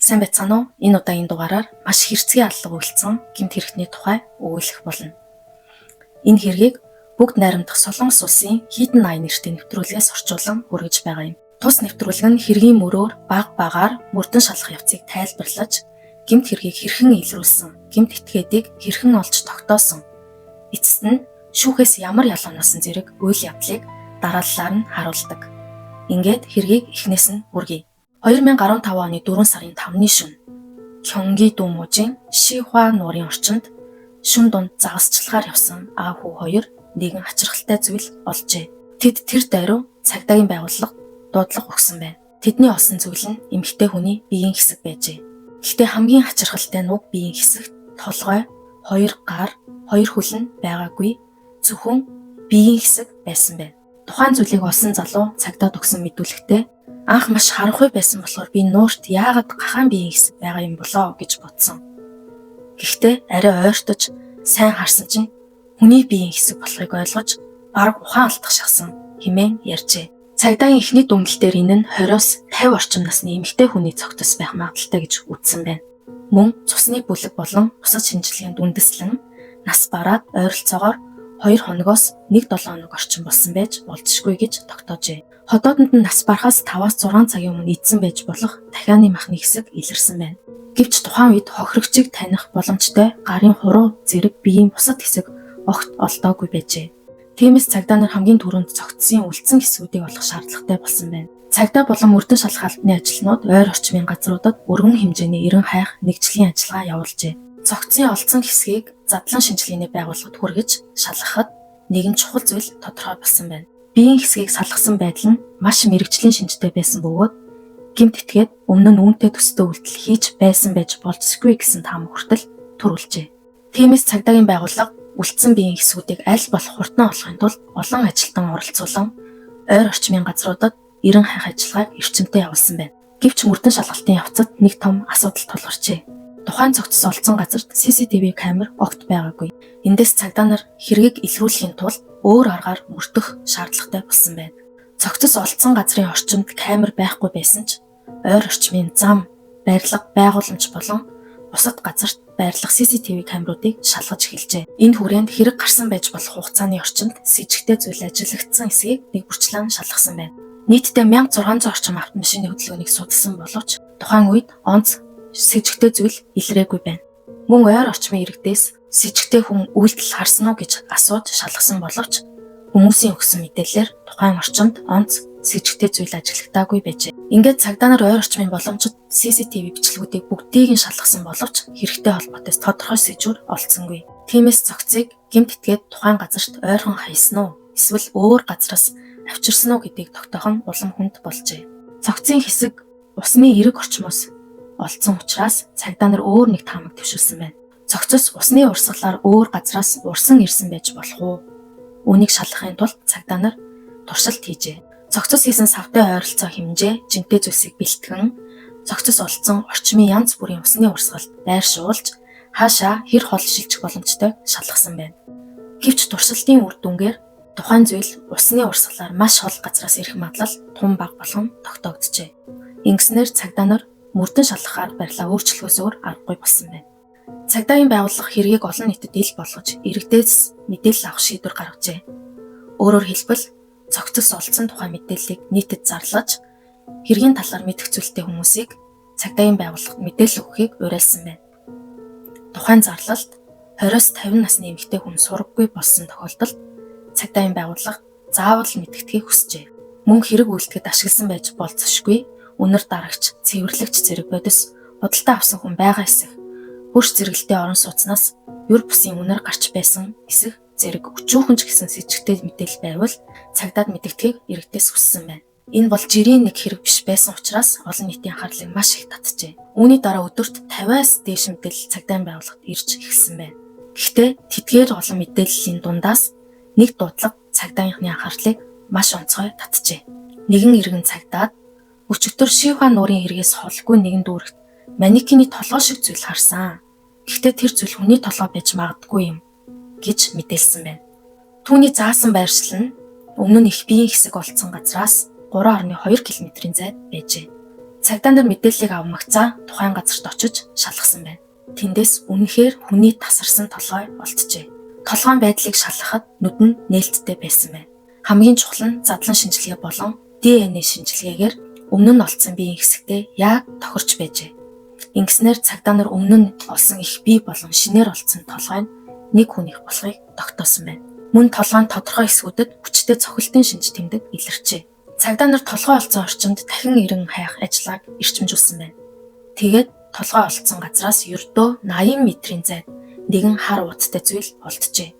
Сайн байцгаана уу? Энэ удаагийн дугаараар маш хэрцгий аллага үйлцсэн гэмт хэрэгтний тухай өгүүлэх болно. Энэ хэргийг бүгд найрамдах Солонгос улсын Hidden Eye нэртэй нэвтрүүлгээс орчуулан хүргэж байгаа юм. Тус нэвтрүүлэг нь хэргийн мөрөөр багаар мөрдөн шалах явцыг тайлбарлаж, гэмт хэргийг хэрхэн илрүүлсэн, гэмт этгээдийг хэрхэн олж тогтоосон, эцэст нь шүүхээс ямар ялгаанаас зэрэг үйл явдлыг дарааллаар нь харуулдаг. Ингээд хэргийг эхнээс нь хүргэе. 2015 оны 4 сарын 5-ны шөнө Кёнги-до мужийн Шихуа нуурын орчинд шөнө дунд загасчлахаар явсан аав хүү хоёр нэгэн хачирхалтай зүйл олжээ. Тэд тэр дайруу цагдаагийн байгууллага дуудлага өгсөн байна. Тэдний олсон зүйл нь эмэгтэй хүний биеийн хэсэг байжээ. Гэхдээ хамгийн хачирхалтай нь уг биеийн хэсэгт толгой, хоёр гар, хоёр хөл нь байгаагүй, зөвхөн биеийн хэсэг байсан байна. Тухайн зүйлийг олсон залуу цагдаад өгсөн мэдүүлэгтээ анх маш харанхуй байсан болохоор би нуурт яагаад гахаан биеийн хэсэг байгаа юм болоо гэж бодсон. Гэхдээ арай ойртож сайн харсан чинь хүний биеийн хэсэг болохыг ойлгож бараг ухаан алдах шахсан хэмээн ярьжээ. Цагдаагийн эхний дүнэлт дээр энэ нь 20-оос 50 орчим насны эмэгтэй хүний цогтос байх магадaltaй гэж үзсэн байна. Мөн цусны бүлэг болон бусад шинжилгээнд үндэслэн нас бараад ойролцоогоор 2 хоногоос 1-7 хоног орчим болсон байж болзошгүй гэж тогтоожээ. Хотоодонд нь нас барахаас 5-6 цагийн өмнө идсэн байж болох дахианы махны хэсэг илэрсэн байна. Гэвч тухайн үед хохирогчийг таних боломжтой гарын хуруу зэрэг биеийн бусад хэсэг огт олдоогүй байжээ. Тиймээс цагдаа нар хамгийн түрүүнд цогтсон үлдсэн хэсгүүдийг олох шаардлагатай болсон байна. Цагдаа болон мөрдөн шалах албаны ажилтнууд ойр орчмын газруудад өргөн хэмжээний эрен хайх нэгжлийн ажиллагаа явуулжээ. Цогтсон олдсон хэсгийг задлан шинжилгээний байгууллагад хүргэж шалгахад нэгэн чухал зүйл тодорхой болсон байна. Биеийн хэсгийг салгасан байдал нь маш мэрэгжлийн шинжтэй байсан бөгөөд гэмт этгээд өмнө нь үүнтэй төстэй үйлдэл хийж байсан байж болзошгүй гэсэн таамаг хүртэл төрүүлжээ. Тиймээс цагдаагийн байгууллага үлдсэн биеийн хэсгүүдийг аль болох хурдан олохын тулд олон ажилтан оролцуулан ойр орчмын газруудад эрен хайх ажиллагааг эрчимтэй явуулсан байна. Гэвч мөрдөн шалгалтын явцад нэг том асуудал тулгарчээ. Тухайн цогцос олдсон газарт CCTV камер огт байгаагүй. Эндээс цагдаа нар хэргийг илрүүлэхийн тулд өөр аргаар мөрдөх шаардлагатай болсон байна. Цогцос олдсон газрын орчинд камер байхгүй байсан ч ойр орчмын зам, барилга, байгууламж болон бусад газарт байрлах CCTV камеруудыг шалгаж эхэлжээ. Энэ хүрээнд хэрэг гарсан байж болох хугацааны орчинд с ิจ гтэй зүйл ажиллагдсан эсэхийг нэг бүрчлэн шалгасан байна. Нийтдээ 1600 орчим автомашины хөдөлгөөнийг судалсан боловч тухайн үед онц с ิจ гтэй зүйл илрээгүй байна. Мөн ойр орчмын иргэдээс с ิจ гтэй хүн үйлдэл харсан уу гэж асууж шалгасан боловч хүмүүсийн өгсөн мэдээлэлээр тухайн орчинд онц с ิจ гтэй зүйл ажиллагдаагүй байжээ. Ингээд цагдаа нар ойр орчмын боломжит CCTV бичлэгүүдийг бүгдийг нь шалгасан боловч хэрэгтэй холбоотой тодорхой сэжүүр олдсонгүй. Тиймээс цогцыг гэмт этгээд тухайн газарт ойрхон хаясан уу эсвэл өөр газраас авчирсан уу гэдгийг тогтоох нь улам хүнд болжээ. Цогцын хэсэг усны эрэг орчмоос олдсон учраас цагдаа нар өөр нэг таамаг төвшүүлсэн байна. Цогцос усны урсгалаар өөр газраас урсан ирсэн байж болох уу? Үүнийг шалгахын тулд цагдаа нар туршилт хийжээ. Цогцос хийсэн савтай ойролцоо хэмжээ, жинтэй зүйлсийг бэлтгэн, цогцос олдсон орчмын янз бүрийн усны урсгалд байршуулж, хаашаа хэр хол шилжих боломжтой шалгасан байна. Гэвч туршилтын үр дүнгээр тухайн зүйл усны урсгалаар маш хол газраас ирэх магадлал тун бага болгон тогтоогджээ. Ингэснээр цагдаа нар мөрдөн шалгахаар барилаа өөрчлөхөөс өөр аргагүй болсон байна. Цагдаагийн байгууллага хэргийг олон нийтэд ил болгож, иргэдээс мэдээлэл авах шийдвэр гаргажээ. Өөрөөр хэлбэл цогцос олдсон тухай мэдээллийг нийтэд зарлаж, хэргийн талаар мэдэх зүйлтэй хүмүүсийг цагдаагийн байгууллагад мэдээлэл өгөхийг уриалсан байна. Тухайн зарлалт 20-оос 50 насны эмэгтэй хүн сураггүй болсон тохиолдолд цагдаагийн байгууллага заавал мэдгэдгийг хүсжээ. Мөн хэрэг үйлдэхэд ашигласан байж болзошгүй, үнэр дарагч, цэвэрлэгч зэрэг бодис худалдаа авсан хүн байгаа эсэх, хөрш зэрэгэлтэй орон сууцнаас юр бусын үнэр гарч байсан эсэх зэрэг өчүүхэн ч гэсэн с ิจ гтэй мэдээлэл байвал цагдаад мэдгэдгийг иргэдээс хүссэн байна. Энэ бол жирийн нэг хэрэг биш байсан учраас олон нийтийн анхаарлыг маш их татжээ. Үүний дараа өдөрт 50-аас дээш мэдээлэл цагдаагийн байгууллагад ирж эхэлсэн байна. Гэхдээ тэдгээр олон мэдээллийн дундаас нэг дуудлага цагдаагийнхны анхаарлыг маш онцгой татжээ. Нэгэн иргэн цагдаад өчигдөр Шихуа нуурын хэрэгээс холгүй нэгэн дүүрэгт манекений толгой шиг зүйл харсан. Гэхдээ тэр зүйл хүний толгой байж магадгүй юм гэж мэдээлсэн байна. Түүний заасан байршил нь өмнө нь их биеийн хэсэг олдсон газраас 3.2 км-ийн зайд байжээ. Цагдаа нар мэдээллийг авмагцаа тухайн газарт очиж шалгасан байна. Тэндээс үнэхээр хүний тасарсан толгой олджээ. Толгойн байдлыг шалгахад нүд нь нээлттэй байсан байна. Хамгийн чухал нь задлан шинжилгээ болон ДНХ шинжилгээгээр өмнө нь олдсон биеийн хэсэгтээ яг тохирч байжээ. Ингэснээр цагдаа нар өмнө нь олсон их бие болон шинээр олдсон толгой нь нэг хүнийх болохыг тогтоосон байна. Мөн толгойн тодорхой хэсгүүдэд хүчтэй цохилтын шинж тэмдэг илэрчээ. Цагдаа нар толгой олдсон орчинд дахин ирэн хайх ажиллагааг эрчимжүүлсэн байна. Тэгээд толгой олдсон газраас ердөө 80 метрийн зайд нэгэн хар ууттай зүйл олджээ.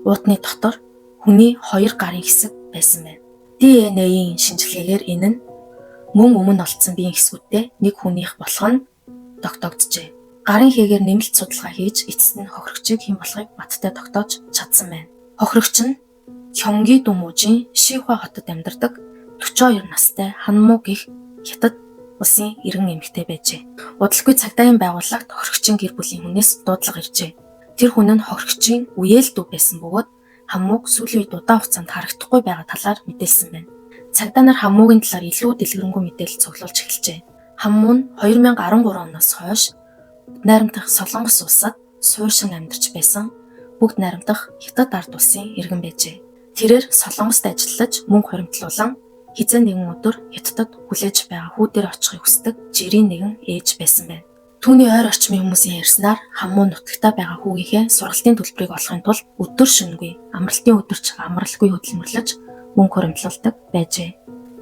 Уутны дотор хүний 2 гарын хэсэг байсан байна. ДНХ-ийн шинжилгээгээр энэ нь мөн өмнө олдсон биеийн хэсгүүдтэй нэг хүнийх болох нь тогтогджээ. Гарын хийгээр нэмэлт судалгаа хийж эцэст нь хохирогчийг хэн болохыг баттай тогтоож чадсан байна. Хохирогч нь Кёнги Думужийн Шихуа хотод амьдардаг 42 настай Ханму гэх хятад улсын иргэн эмэгтэй байжээ. Удалгүй цагдаагийн байгууллагт хохирогчийн гэр бүлийн хүнээс дуудлага иржээ. Тэр хүн нь хохирогчийн үеэл дүү байсан бөгөөд Хаммуг сүүлийн үед удаан хугацаанд харагдахгүй байгаа талаар мэдээлсэн байна. Цагдаа нар Хаммугийн талаар илүү дэлгэрэнгүй мэдээлэл цуглуулж эхэлжээ. Хамму нь 2013 оноос хойш найрамдах Солонгос улсад суурьшин амьдарч байсан бүгд найрамдах хятад ард улсын иргэн байжээ. Тэрээр Солонгост ажиллаж мөнгө хуримтлуулан хизээ нэгэн өдөр хятадд хүлээж байгаа хүү дээр очихыг хүсдэг жирийн нэгэн ээж байсан байна. Түүний ойр орчмын хүмүүсийн ярьснаар Хамму нутагтаа байгаа хүүгийнхээ сургалтын төлбөрийг олохын тулд өдөр шөнөгүй амралтын өдөрч амралгүй хөдөлмөрлөж мөнгө хуримтлуулдаг байжээ.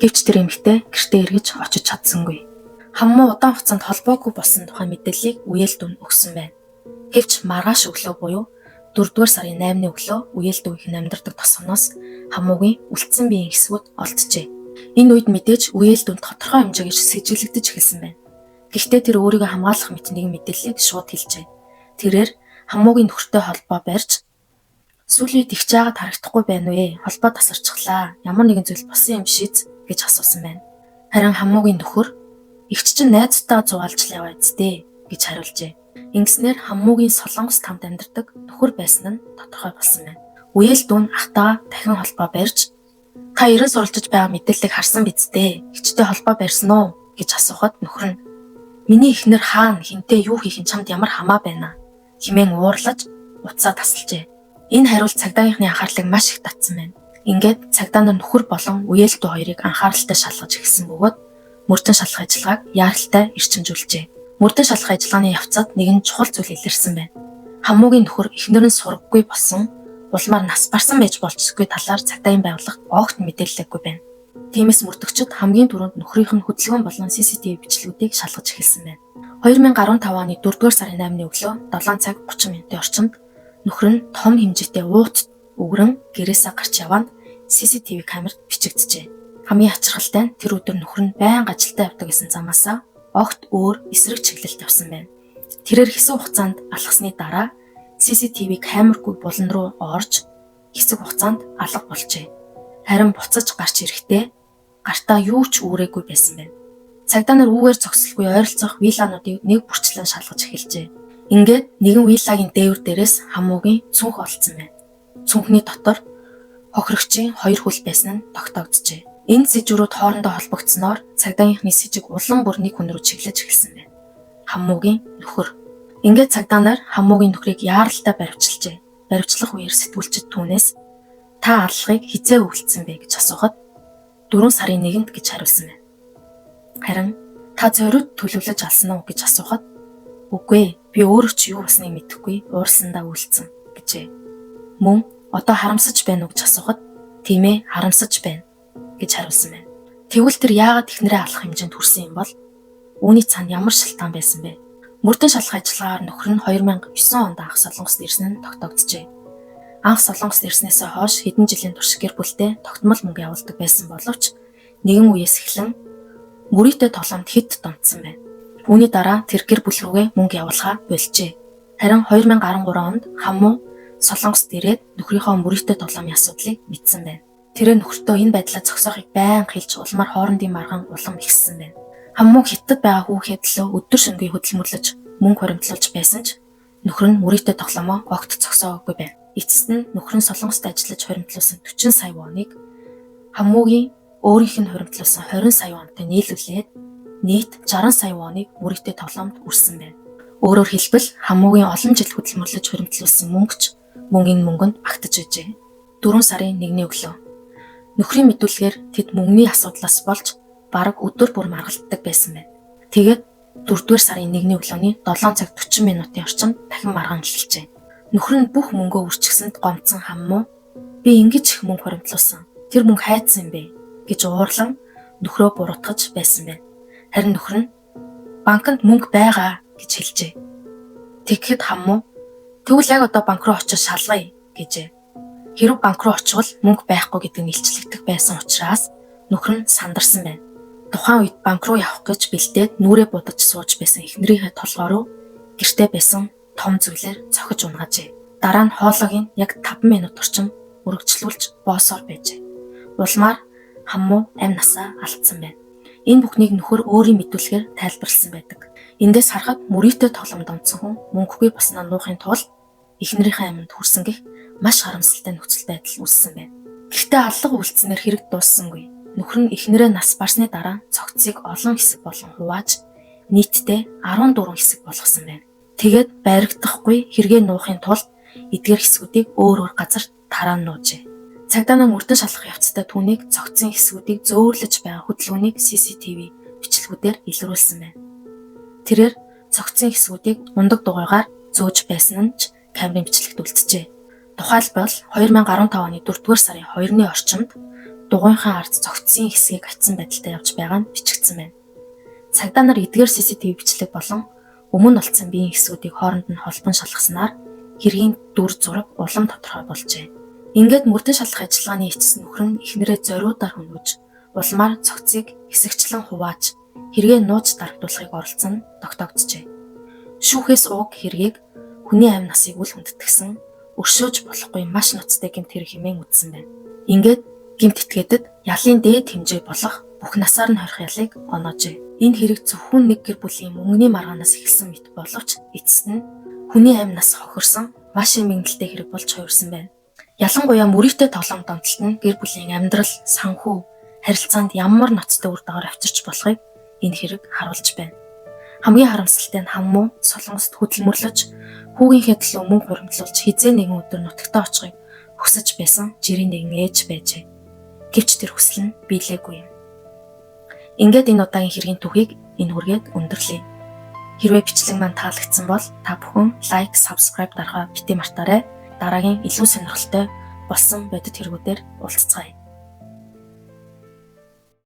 Гэвч тэр эмэгтэй гэртээ эргэж очиж чадсангүй. Хамму удаан хугацаанд холбоогүй болсон тухай мэдээллийг үеэл дүн өгсөн байна. Гэвч маргааш өглөө буюу 4-р сарын 8-ны өглөө үеэл дүүхийн амьдардаг тосгоноос Хаммугийн үлдсэн биеийн хэсгүүд олджээ. Энэ үед мэдээж үеэл дүн тодорхой хэмжээгээр сэжиглэгдэж эхэлсэн байна. Гэхдээ тэр өөрийгөө хамгаалах мэт нэгэн мэдээллийг шууд хэлжээ. Тэрээр Хаммугийн нөхөртэй холбоо барьж сүүлийн үед их жаагаад харагдахгүй байна вэ? Холбоо тасарчихлаа. Ямар нэгэн зүйл болсон юм шийц гэж асуусан байна. Харин Хаммугийн нөхөр "Игч чинь найзтайгаа зугаалж яваа зү" гэж хариулжээ. Ингэснээр Хаммугийн Солонгос тамд амьдардаг нөхөр байсан нь тодорхой болсон байна. Үеэл дүүн ахтаа дахин холбоо барьж "Та ерөн суралцж байгаа мэдээллийг харсан биз дээ? Игчтэй холбоо барьсан уу?" гэж асуухад нөхөр нь "Миний эхнэр хаана хинтээ юу хийх нь чамд ямар хамаа байна?" хэмээн уурлаж уцаа тасалжээ. Энэ хариулт цагдаагийнхны анхаарлыг маш их татсан байна. Ингээд цагдаа нар нөхөр болон үеэл дүү хоёрыг анхааралтай шалгаж эхэлсэн бөгөөд мөрдөн шалгах ажиллагааг яаралтай эрчимжүүлжээ. Мөрдөн шалгах ажиллагааны явцад нэгэн чухал зүйл илэрсэн байна. Хаммугийн нөхөр эхнэр нь сургаггүй болсон, улмаар нас барсан байж болцсогүй талаар цагдаагийн байгууллагт огт мэдээлэлгүй байна. Тиймээс мөрдөгчид хамгийн түрүүнд нөхрийнх нь хөдөлгөөн болон CCTV бичлэгүүдийг шалгаж эхэлсэн байна. 2015 оны 4-р сарын 8-ны өглөө 7 цаг 30 минутын орчимд нөхөр нь том хэмжээтэй уут өвгөрөн гэрээсээ гарч яванд CCTV камерт бичигджээ. Хамгийн ачирхалтай нь тэр өдөр нөхөр нь байнга ажилдаа явдаг гэсэн замаасаа огт өөр эсрэг чиглэлд явсан байна. Тэрээр хэсэг хугацаанд алхасны дараа CCTV камергүй булан руу орж хэсэг хугацаанд алга болжээ. Харин буцаж гарч ирэхдээ гартаа юу ч үүрээгүй байсан байна. Цагдаа нар үүгээр зогсолгүй ойролцох виллануудыг нэг бүрчлэн шалгаж эхэлжээ. Ингээд нэгэн виллагийн дээвэр дээрээс Хаммугийн цүнх олдсон байна. Цүнхний дотор хохирогчийн 2 хөл байсан нь тогтогджээ. Энэ сэжврүүд хоорондоо холбогдсноор цагдаагийнхны сэжиг улам бүр нэг хүн рүү чиглэж эхэлсэн байна. Хаммугийн нөхөр. Ингээд цагдаа нар Хаммугийн нөхрийг яаралтай баривчилжээ. Баривчлах үеэр сэтгүүлчид түүнээс "Та аллахыг хизээ өвлцсөн бэ" гэж асуухад 4 сарын 1-нд гэж хариулсан байна. Харин "Та зориуд төлөвлөж алсан уу" гэж асуухад "Үгүй, би өөрөө ч юу болсныг мэдэхгүй, уурсандаа өвлцсөн" гэжээ. Мөн "Одоо харамсаж байна уу" гэж асуухад "Тийм ээ, харамсаж байна" гэж хариулсан байна. Тэгвэл тэр яагаад эхнэрээ алах хэмжээнд хүрсэн юм бол үүний цаана ямар шалтгаан байсан бэ? Мөрдөн шалгах ажиллагаар нөхөр нь 2009 онд анх Солонгост ирсэн нь тогтогджээ. Анх Солонгост ирснээсээ хойш хэдэн жилийн турш гэр бүлтэй тогтмол мөнгө явуулдаг байсан боловч нэгэн үеэс эхлэн мөрийтэй тоглоомд хэд донтсон байна. Үүний дараа тэр гэр бүл рүүгээ мөнгө явуулахаа болжээ. Харин 2013 онд Хамму Солонгост ирээд нөхрийнхөө мөрийтэй тоглоомын асуудлыг мэдсэн байна. Тэрээр нөхөртөө энэ байдлаа зогсоохыг байнга хэлж улмаар хоорондын маргаан улам ихссэн байна. Хамму хятад байгаа хүүхээ төлөө өдөр шөнөгүй хөдөлмөрлөж мөнгө хуримтлуулж байсан ч нөхөр нь мөрийтэй тоглоомоо огт зогсоогүй байна. Эцэст нь нөхөр нь Солонгост ажиллаж хуримтлуулсан 40 сая воныг Хаммугийн өөрийнх нь хуримтлуулсан 20 сая вонтой нийлүүлээд нийт 60 сая воныг мөрөгтэй тоглоомд үрсэн байна. Өөрөөр хэлбэл хамуугийн олон жил хөдөлмөрлөж хуримтлуулсан мөнгөнд багтаж байжээ. 4 сарын 1-ний өглөө нөхрийн мэдүүлгээр тэд мөнгөний асуудлаас болж бараг өдөр бүр маргалддаг байсан байна. Тэгээд 4-р сарын 1-ний өглөөний 7 цаг 40 минутын орчимд дахин маргаан эхэлжээ. Нөхөр нь бүх мөнгөө үрчгсэнд гомдсон хаммуу би ингэж их мөнгө хуримтлуулсан. Тэр мөнгө хайцсан юм бэ гэж уурлан нөхрөө буруутгаж байсан байна. Харин нөхөр нь банкнд мөнгө байгаа гэж хэлжээ. Тэгэхэд хаммуу тэгвэл яг одоо банк руу очиж шалгая гэжээ. Хэрэв банк руу очивол мөнгө байхгүй гэдэг нь илчлэгдэх байсан учраас нөхөр нь сандарсан байна. Тухайн үед банк руу явах гэж бэлдээд нүрээ будаж сууж байсан эхнэрийнхээ толгой руу гэртээ байсан том зүйлээр цохиж унгажээ. Дараа нь хоолойг яг 5 минут орчим үргэлжлүүлж боосоор байжээ. Улмаар хаммуу амь насаа алдсан байна. Энэ бүхнийг нөхөр өөрийн мэдүүлгээр тайлбарласан байдаг. Эндээс харахад мөрийтэй тоглоомд онцсон хүн мөнгөгүй баснаа нуухын тулд эхнэрийнхээ амьд хүрсэн гэх маш харамсалтай нөхцөл байдал үүссэн байна. Гэхдээ аллага үйлцснээр хэрэг дууссангүй. Нөхөр нь эхнэрээ нас барсны дараа цогцыг олон хэсэг болон хувааж нийтдээ 14 хэсэг болгосон байна. Тэгээд байрагдахгүй хэрэгээ нуухын тулд эдгээр хэсгүүдийг өөр газар тараа нуужээ. Цагдаа нар мөрдөн шалгах явцдаа түүнийг цогцын хэсгүүдийг зөөрлөж байгаа хөдөлгөөнийг CCTV бичлэгүүдээр илрүүлсэн байна. Тэрээр цогцын хэсгүүдийг мундаг дугуйгаар зөөж байсан нь ч камерын бичлэгт үлджээ. Тухайлбал 2015 оны 4-р сарын 2-ны орчимд дугуйнхаа ард цогцын хэсгийг атсан байдалтай явж байгаа нь бичигдсэн байна. Цагдаа нар эдгээр CCTV бичлэг болон өмнө олдсон биеийн хэсгүүдийг хооронд нь холбон шалгаснаар хэргийн дүр зураг улам тодорхой болжээ. Ингээд мөрдөн шалгах ажиллагааны эцэс нөхөр нь эхнэрээ зориудаар хөнөөж, улмаар цогцыг хэсэгчлэн хувааж, хэрэгээ нууц дарагдуулахыг оролцсон нь тогтоогджээ. Шүүхээс уг хэргийг хүний амь насыг үл хүндэтгсэн, өршөөж болохгүй маш ноцтой гэмт хэрэг хэмээн үзсэн байна. Ингээд гэмт этгээдэд ялын дээд хэмжээ болох бүх насаар нь хорих ялыг оноожээ. Энэ хэрэг зөвхөн нэг гэр бүлийн мөнгөний маргаанаас эхэлсэн мэт боловч эцэст нь хүний амь нас хохирсон маш их мэдлэлтэй хэрэг болж хувирсан байна. Ялангуяа мөрийтэй тоглоомд онцлт нь гэр бүлийн амьдрал, санхүү, харилцаанд ямар ноцтой үр дагавар авчирч болохыг энэ хэрэг харуулж байна. Хамгийн харамсалтай нь хаммуу Солонгост хөдөлмөрлөж, хүүгийнхээ төлөө мөнгө хуримтлуулж хизээ нэгэн өдөр нутагтаа очихыг хүсэж байсан жирийн нэгэн ээж байжээ. Гэвч тэр хүсэл нь биелээгүй юм. Ингээд энэ удаагийн хэргийн түүхийг энэ хүргээд өндөрлөе. Хэрвээ бичлэг маань таалагдсан бол та бүхэн лайк, subscribe дарахаа бити мартаарай. Дараагийн илүү сонирхолтой болсон бодит хэрэгүүдээр уулзцгаая.